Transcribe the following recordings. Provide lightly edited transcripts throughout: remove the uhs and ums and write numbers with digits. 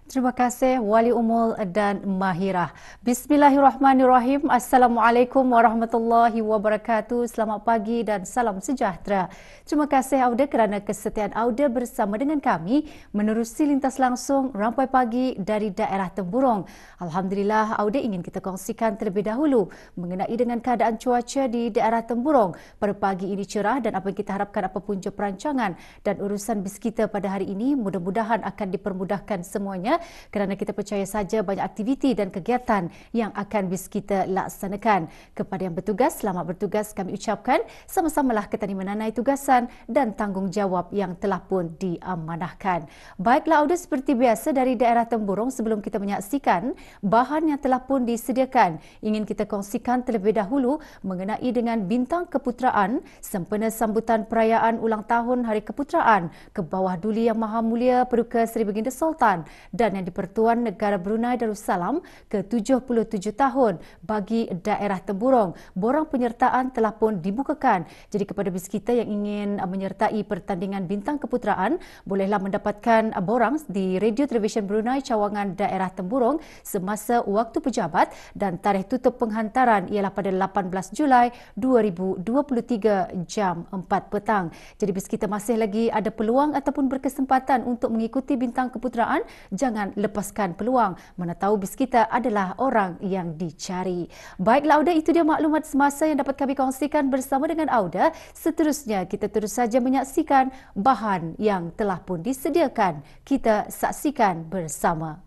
Terima kasih Wali Umul dan Mahirah. Bismillahirrahmanirrahim. Assalamualaikum warahmatullahi wabarakatuh. Selamat pagi dan salam sejahtera. Terima kasih Auda kerana kesetiaan Auda bersama dengan kami menerusi lintas langsung Rampai Pagi dari daerah Temburong. Alhamdulillah, Auda ingin kita kongsikan terlebih dahulu mengenai dengan keadaan cuaca di daerah Temburong. Pada pagi ini cerah dan apa yang kita harapkan apa punca perancangan dan urusan bis kita pada hari ini mudah-mudahan akan dipermudahkan semuanya, kerana kita percaya saja banyak aktiviti dan kegiatan yang akan bis kita laksanakan. Kepada yang bertugas, selamat bertugas kami ucapkan. Sama-samalah kita menanai tugasan dan tanggungjawab yang telah pun diamanahkan. Baiklah Auda, seperti biasa dari daerah Temburong, sebelum kita menyaksikan bahan yang telah pun disediakan, ingin kita kongsikan terlebih dahulu mengenai dengan bintang keputeraan sempena sambutan perayaan ulang tahun Hari Keputeraan ke bawah Duli Yang Maha Mulia Paduka Seri Baginda Sultan dan Yang di-Pertuan Negara Brunei Darussalam ke-77 tahun bagi daerah Temburong. Borang penyertaan telah pun dibukakan. Jadi kepada bis kita yang ingin menyertai pertandingan bintang keputeraan, bolehlah mendapatkan borang di Radio Television Brunei cawangan daerah Temburong semasa waktu pejabat dan tarikh tutup penghantaran ialah pada 18 Julai 2023 jam 4 petang. Jadi bis kita masih lagi ada peluang ataupun berkesempatan untuk mengikuti bintang keputeraan. Jangan lepaskan peluang, mana tahu bis kita adalah orang yang dicari. Baiklah Auda, itu dia maklumat semasa yang dapat kami kongsikan bersama dengan Auda. Seterusnya kita terus saja menyaksikan bahan yang telah pun disediakan. Kita saksikan bersama.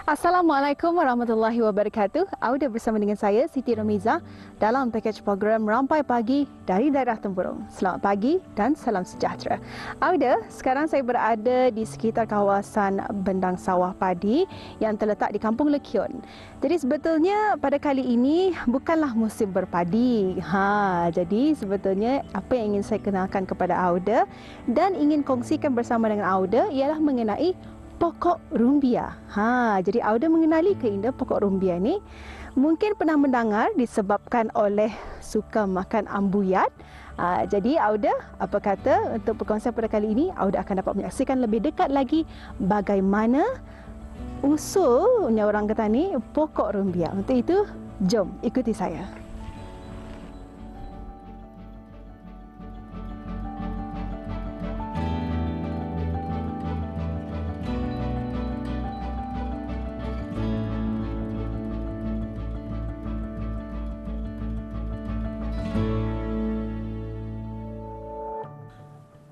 Assalamualaikum warahmatullahi wabarakatuh. Auda bersama dengan saya Siti Ramiza dalam pakej program Rampai Pagi dari daerah Temburong. Selamat pagi dan salam sejahtera. Auda, sekarang saya berada di sekitar kawasan Bendang Sawah Padi yang terletak di Kampung Lekiun. Jadi sebetulnya pada kali ini bukanlah musim berpadi. Jadi sebetulnya apa yang ingin saya kenalkan kepada Auda dan ingin kongsikan bersama dengan Auda ialah mengenai pokok rumbia. Jadi Auda mengenali ke indah pokok rumbia ni? Mungkin pernah mendengar disebabkan oleh suka makan ambuyat. Jadi Auda, apa kata untuk perkongsian pada kali ini, Auda akan dapat menyaksikan lebih dekat lagi bagaimana usulnya orang kata ni pokok rumbia. Untuk itu, jom ikuti saya.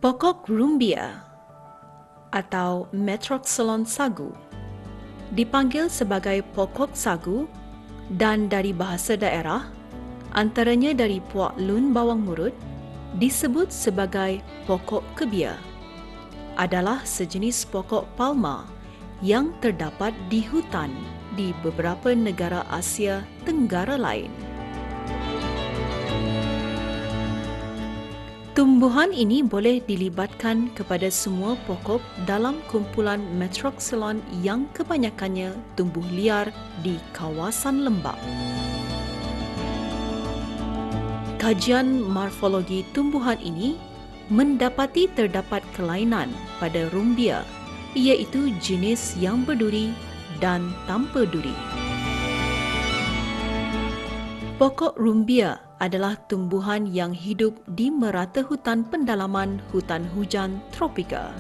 Pokok rumbia atau Metroxylon sagu dipanggil sebagai pokok sagu dan dari bahasa daerah, antaranya dari Puak Lun Bawang Murut, disebut sebagai pokok kebia. Adalah sejenis pokok palma yang terdapat di hutan di beberapa negara Asia Tenggara lain. Tumbuhan ini boleh dilibatkan kepada semua pokok dalam kumpulan Metroxylon yang kebanyakannya tumbuh liar di kawasan lembap. Kajian morfologi tumbuhan ini mendapati terdapat kelainan pada rumbia, iaitu jenis yang berduri dan tanpa duri. Pokok rumbia adalah tumbuhan yang hidup di merata hutan pendalaman hutan hujan tropika.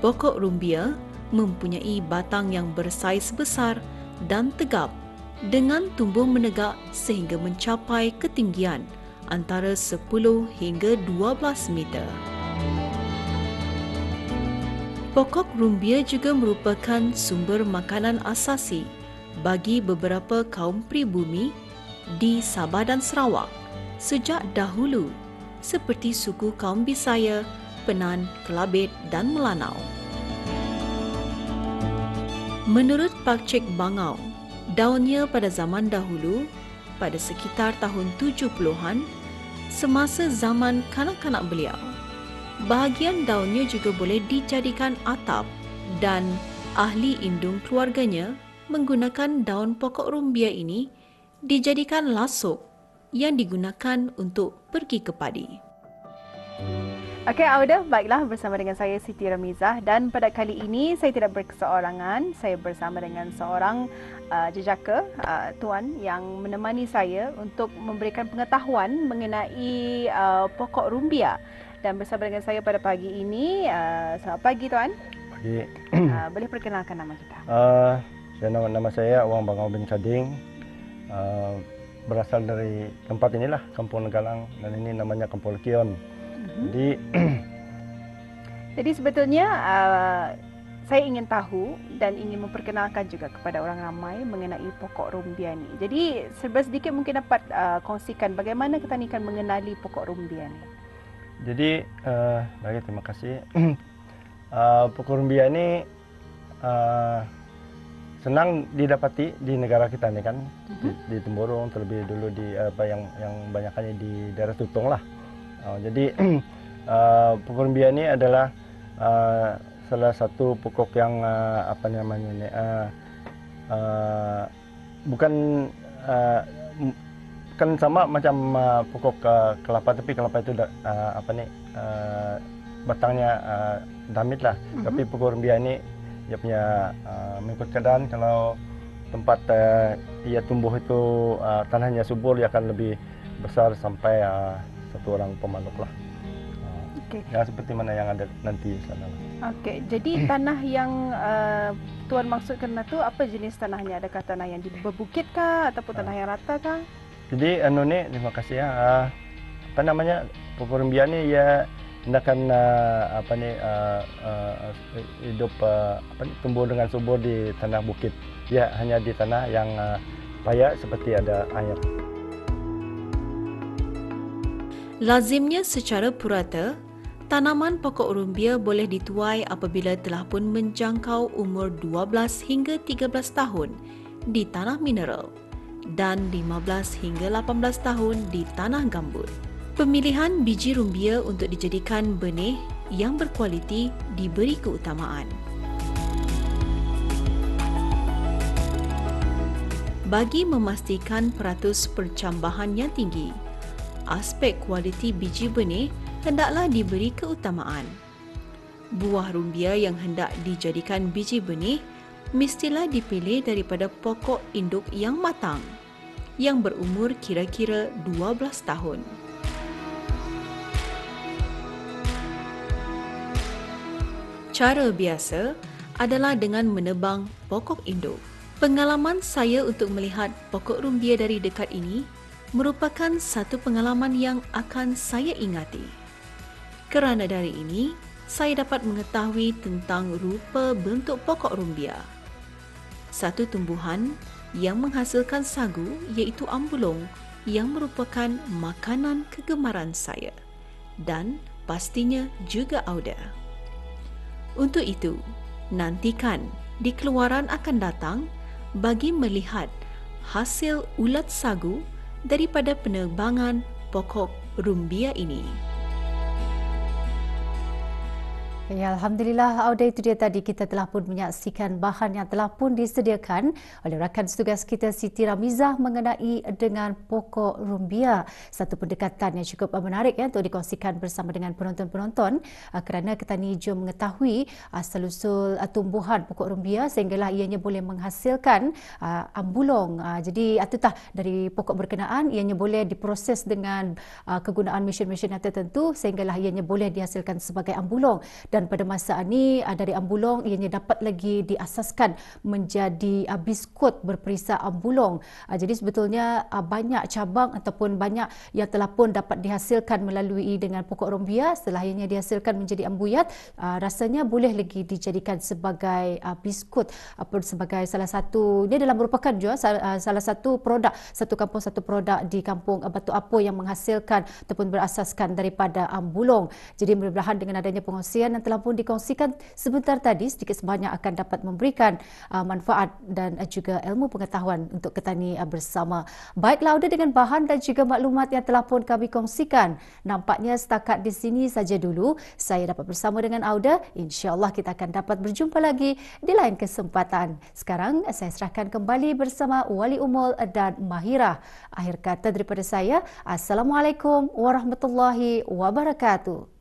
Pokok rumbia mempunyai batang yang bersaiz besar dan tegap dengan tumbuh menegak sehingga mencapai ketinggian antara 10 hingga 12 meter. Pokok rumbia juga merupakan sumber makanan asasi bagi beberapa kaum pribumi di Sabah dan Sarawak sejak dahulu seperti suku kaum Bisaya, Penan, Kelabit dan Melanau. Menurut Pak Cik Bangau, daunnya pada zaman dahulu pada sekitar tahun 70-an semasa zaman kanak-kanak beliau. Bahagian daunnya juga boleh dijadikan atap dan ahli indung keluarganya menggunakan daun pokok rumbia ini dijadikan lasuk yang digunakan untuk pergi ke padi. Okey, Auda, baiklah bersama dengan saya Siti Ramizah dan pada kali ini saya tidak berkeseorangan. Saya bersama dengan seorang jejaka tuan yang menemani saya untuk memberikan pengetahuan mengenai pokok rumbia. Dan bersama dengan saya pada pagi ini, selamat pagi tuan. Pagi. Boleh perkenalkan nama kita? Nama saya Wang Bangau bin Sading. Berasal dari tempat inilah, Kampung Negalang, dan ini namanya Kampung Lekion. Jadi sebetulnya saya ingin tahu dan ingin memperkenalkan juga kepada orang ramai mengenai pokok rumbia ni. Jadi serba sedikit mungkin dapat kongsikan bagaimana kita akan mengenali pokok rumbia ni. Jadi baik, terima kasih. Pokok rumbia ini senang didapati di negara kita ni kan, di Temburung, terlebih dulu di yang banyaknya di daerah Tutong lah. Jadi pokok rumbia ini adalah salah satu pokok yang bukan sama macam pokok kelapa, tapi kelapa itu batangnya damit lah. Tapi pokok rumbia ini dia punya mengikut keadaan, kalau tempat ia tumbuh itu tanahnya subur, dia akan lebih besar sampai satu orang pemanuk lah. Okay. Ya, seperti mana yang ada nanti sana. Okey, jadi tanah yang tuan maksudkan itu apa jenis tanahnya? Adakah tanah yang di berbukit kah ataupun tanah yang rata kah? Jadi terima kasih ya. Pokok rumbia ni ya hendakan hidup tumbuh dengan subur di tanah bukit. Ya, hanya di tanah yang payak seperti ada air. Lazimnya secara purata, tanaman pokok rumbia boleh dituai apabila telah pun menjangkau umur 12 hingga 13 tahun di tanah mineral dan 15 hingga 18 tahun di tanah gambut. Pemilihan biji rumbia untuk dijadikan benih yang berkualiti diberi keutamaan. Bagi memastikan peratus percambahan yang tinggi, aspek kualiti biji benih hendaklah diberi keutamaan. Buah rumbia yang hendak dijadikan biji benih mestilah dipilih daripada pokok induk yang matang, yang berumur kira-kira 12 tahun. Cara biasa adalah dengan menebang pokok induk. Pengalaman saya untuk melihat pokok rumbia dari dekat ini merupakan satu pengalaman yang akan saya ingati. Kerana dari ini, saya dapat mengetahui tentang rupa bentuk pokok rumbia. Satu tumbuhan yang menghasilkan sagu iaitu ambulong yang merupakan makanan kegemaran saya dan pastinya juga Auda. Untuk itu, nantikan di keluaran akan datang bagi melihat hasil ulat sagu daripada penebangan pokok rumbia ini. Ya, Alhamdulillah, Auda, itu dia tadi kita telah pun menyaksikan bahan yang telah pun disediakan oleh rakan tugas kita Siti Ramizah mengenai dengan pokok rumbia. Satu pendekatan yang cukup menarik ya untuk dikongsikan bersama dengan penonton-penonton kerana kita ni jom mengetahui asal-usul tumbuhan pokok rumbia sehinggalah ianya boleh menghasilkan ambulong. Jadi atutah dari pokok berkenaan ianya boleh diproses dengan kegunaan mesin-mesin yang tertentu sehinggalah ianya boleh dihasilkan sebagai ambulong. Dan pada masa ini dari ambulong ianya dapat lagi diasaskan menjadi biskut berperisa ambulong. Jadi sebetulnya banyak cabang ataupun banyak yang telah pun dapat dihasilkan melalui dengan pokok rumbia. Setelah ianya dihasilkan menjadi ambuyat, rasanya boleh lagi dijadikan sebagai biskut atau sebagai salah satu, dia adalah merupakan juga salah satu produk, satu kampung satu produk di kampung Batu Apo yang menghasilkan ataupun berasaskan daripada ambulong. Jadi mudah-mudahan dengan adanya pengongsian yang telah pun dikongsikan sebentar tadi sedikit sebanyak akan dapat memberikan manfaat dan juga ilmu pengetahuan untuk petani bersama. Baiklah, Auda, dengan bahan dan juga maklumat yang telah pun kami kongsikan. Nampaknya setakat di sini saja dulu. Saya dapat bersama dengan Auda. InsyaAllah kita akan dapat berjumpa lagi di lain kesempatan. Sekarang saya serahkan kembali bersama Wali Umul dan Mahirah. Akhir kata daripada saya, Assalamualaikum warahmatullahi wabarakatuh.